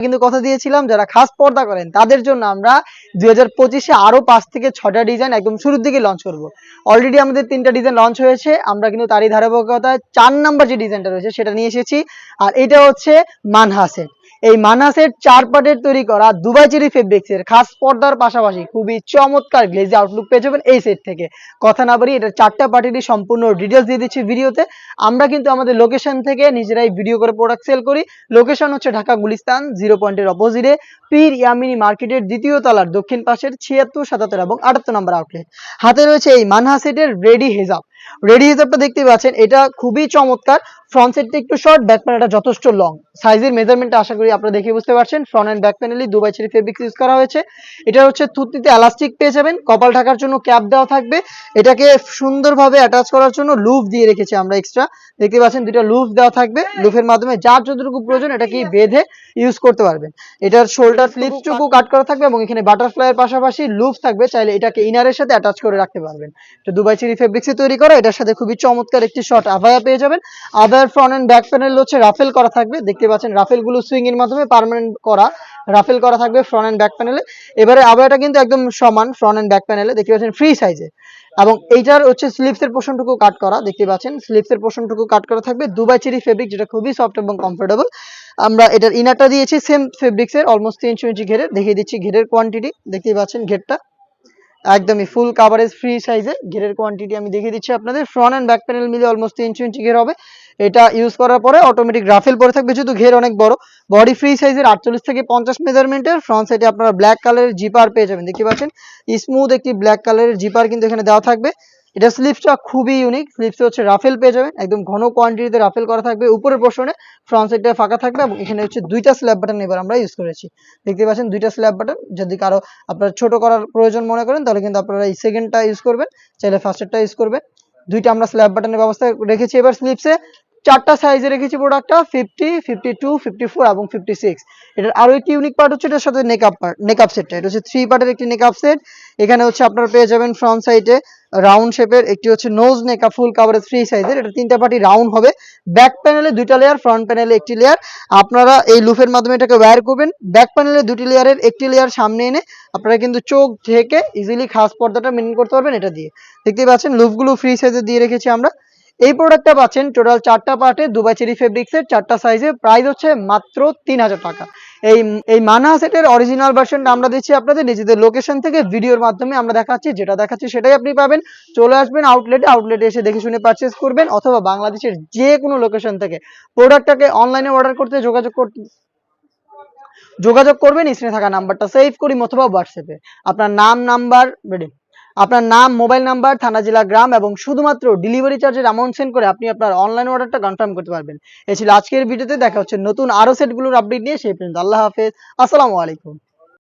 কিন্তু কথা দিয়েছিলাম যারা খাস পর্দা করেন তাদের জন্য আমরা 2025-এ আরো 5 থেকে 6টা ডিজাইন একদম শুরুর দিকে লঞ্চ করব। অলরেডি আমাদের 3টা ডিজাইন লঞ্চ হয়েছে, আমরা কিন্তু তারই ধারাবাহিকতায় 4 নাম্বার যে ডিজাইনটা রয়েছে সেটা নিয়ে এসেছি। আর এটা হচ্ছে মানহা সেট। এই মানহা সেট 4 পার্টের তৈরি করা দুবাই চেরি ফেব্রিক্সের খাস পর্দার পাশাপাশি খুবই চমৎকার গ্লেজি আউটলুক পেয়ে যাবেন এই সেট থেকে। কথা না বাড়ি এটা 4টা পার্টিরই সম্পূর্ণ ডিটেলস দিয়ে দিচ্ছি ভিডিওতে। আমরা কিন্তু আমাদের লোকেশন থেকে নিজেরাই ভিডিও করে প্রোডাক্ট সেল করি। লোকেশন হচ্ছে ঢাকা গুলিস্তান 0 পয়েন্টের অপোজিটে পীর ইয়ামিনী মার্কেটের দ্বিতীয় তলার দক্ষিণ পাশের 76, 77 এবং 78 নম্বর আউটলেট। হাতে রয়েছে এই মানহা সেটের রেডি হিজাব। রেডি হিজাবটা দেখতে পাচ্ছেন, এটা খুবই চমৎকার। ফ্রন্ট সাইডটা একটু শর্ট, ব্যাক প্যানেলটা যথেষ্ট লং। সাইজের মেজারমেন্টটা আশা করি আপনারা দেখে বুঝতে পারছেন। ফ্রন্ট এন্ড ব্যাক প্যানেলই দুবাই চেরি ফেব্রিক্স ইউজ করা হয়েছে। এটা হচ্ছে থুতনিতে এলাস্টিক পেয়ে যাবেন, কপাল ঢাকার জন্য ক্যাপ দেওয়া থাকবে। এটাকে সুন্দরভাবে অ্যাটাচ করার জন্য লুফ দিয়ে রেখেছি আমরা এক্সট্রা। দেখতে পাচ্ছেন দুটো লুফ দেওয়া থাকবে, লুফের মাধ্যমে যার যতটুকু প্রয়োজন এটাকে বেঁধে ইউজ করতে পারবেন। এটার শোল্ডার স্লিপসটুকু কাট করা থাকবে এবং এখানে বাটারফ্লাইয়ের পাশাপাশি লুফ থাকবে, চাইলে এটাকে ইনারের সাথে অ্যাটাচ করে রাখতে পারবেন। এটা দুবাই চেরি ফেব্রিক্সে তৈরি করা, এটার সাথে খুবই চমৎকার একটি শর্ট আভায়া পেয়ে যাবেন। আভায়ার ফ্রন্ট এন্ড ব্যাক প্যানেল হচ্ছে রাফেল করা থাকবে। দেখতে পাচ্ছেন রাফেল গুলো সুইং এর মাধ্যমে পার্মানেন্ট করা রাফেল করা থাকবে ফ্রন্ট এন্ড ব্যাক প্যানেলে। এবারে আভায়াটা কিন্তু একদম সমান ফ্রন্ট এন্ড ব্যাক প্যানেলে, দেখতে পাচ্ছেন ফ্রি সাইজে। এবং এইটার হচ্ছে স্লিভস এর পোর্শনটুকু কাট করা, দেখতে পাচ্ছেন স্লিভস এর পোর্শনটুকু কাট করা থাকবে দুবাই চেরি ফেব্রিক, যেটা খুবই সফট এবং কমফোর্টেবল। আমরা এটার ইনারটা দিয়েছি সেম ফেব্রিক্স এর অলমোস্ট 300 ইঞ্চি ঘেরের। দেখিয়ে দিচ্ছি ঘেরের কোয়ান্টিটি, দেখতেই পাচ্ছেন ঘেরটা একদমই ফুল কাভারেজ ফ্রি সাইজে ঘেরের কোয়ান্টিটি আমি দেখিয়ে দিচ্ছি আপনাদের। ফ্রন্ট এন্ড ব্যাক প্যানেল মিলে অলমোস্ট 300 ইঞ্চি ঘের হবে। এটা ইউজ করার পরে অটোমেটিক রাফেল পরে থাকবে, যেহেতু ঘের অনেক বড়। বডি ফ্রি সাইজের 48 থেকে 50 মেজারমেন্টের। ফ্রন্ট সাইডে আপনারা ব্ল্যাক কালারের জিপার পেয়ে যাবেন, দেখতে পাচ্ছেন স্মুথ একটি ব্ল্যাক কালারের জিপার কিন্তু এখানে দেওয়া থাকবে। এটা স্লিভসটা খুবই ইউনিক, স্লিভসে হচ্ছে রাফেল পেয়ে যাবেন, একদম ঘন কোয়ান্টিটিতে রাফেল করা থাকবে। উপরের পোর্শনে ফ্রন্ট সাইডটা ফাঁকা থাকবে এবং এখানে হচ্ছে 2টা স্ল্যাব বাটন এবার আমরা ইউজ করেছি। দেখতে পাচ্ছেন 2টা স্ল্যাব বাটন। যদি কারো আপনার ছোট করার প্রয়োজন মনে করেন তাহলে কিন্তু আপনারা এই সেকেন্ডটা ইউজ করবেন, চাইলে ফার্স্টেরটা ইউজ করবেন। 2টা আমরা স্ল্যাব বাটনের ব্যবস্থা রেখেছি। এবার স্লিভসে 4টা সাইজে রেখেছি প্রোডাক্টটা, 50, 52, 54 এবং 56। এটার আরো একটি ইউনিক পার্ট হচ্ছে এটার সাথে নেকআপ সেটটা। এটা হচ্ছে 3 পার্টের একটি নেকআপ সেট। এখানে হচ্ছে আপনারা পেয়ে যাবেন ফ্রন্ট সাইডে রাউন্ড শেপের একটি হচ্ছে নোজ নেকআপ ফুল কাভারেজ ফ্রি সাইজের। এটা 3টা পার্টি রাউন্ড হবে। ব্যাক প্যানেলে 2টা লেয়ার, ফ্রন্ট প্যানেলে একটি লেয়ার। আপনারা এই লুফের মাধ্যমে এটাকে ওয়্যার করবেন। ব্যাক প্যানেলে 2টি লেয়ারের একটি লেয়ার সামনে এনে আপনারা কিন্তু চোখ ঢেকে ইজিলি খাস পর্দাটা মেইনটেইন করতে পারবেন এটা দিয়ে। দেখতেই পাচ্ছেন লুফগুলো ফ্রি সাইজে দিয়ে রেখেছি আমরা। এই প্রোডাক্টটা পাচ্ছেন টোটাল 4টা পার্টে দুবাই চেরি ফেব্রিক্সের 4টা সাইজে, প্রাইস হচ্ছে মাত্র 3000 টাকা। এই মানহা সেটের অরিজিনাল ভার্সনটা আমরা দিচ্ছি আপনাদের নিজেদের লোকেশন থেকে ভিডিওর মাধ্যমে আমরা দেখাচ্ছি, যেটা দেখাচ্ছি সেটাই আপনি পাবেন। চলে আসবেন আউটলেটে এসে দেখে শুনে পারচেজ করবেন, অথবা বাংলাদেশের যে কোনো লোকেশন থেকে প্রোডাক্টটাকে অনলাইনে অর্ডার করতে যোগাযোগ করবেন স্ক্রিনে থাকা নাম্বারটা সেভ করি অথবা হোয়াটসঅ্যাপে। আপনার নাম, মোবাইল নাম্বার, থানা, জেলা, গ্রাম এবং শুধুমাত্র ডেলিভারি চার্জের অ্যামাউন্ট সেন্ড করে আপনি আপনার অনলাইন অর্ডারটা কনফার্ম করতে পারবেন। এই ছিল আজকের ভিডিওতে। দেখা হচ্ছে নতুন আরো সেটগুলোর আপডেট নিয়ে। সেই পর্যন্ত আল্লাহ হাফেজ, আসসালামু আলাইকুম।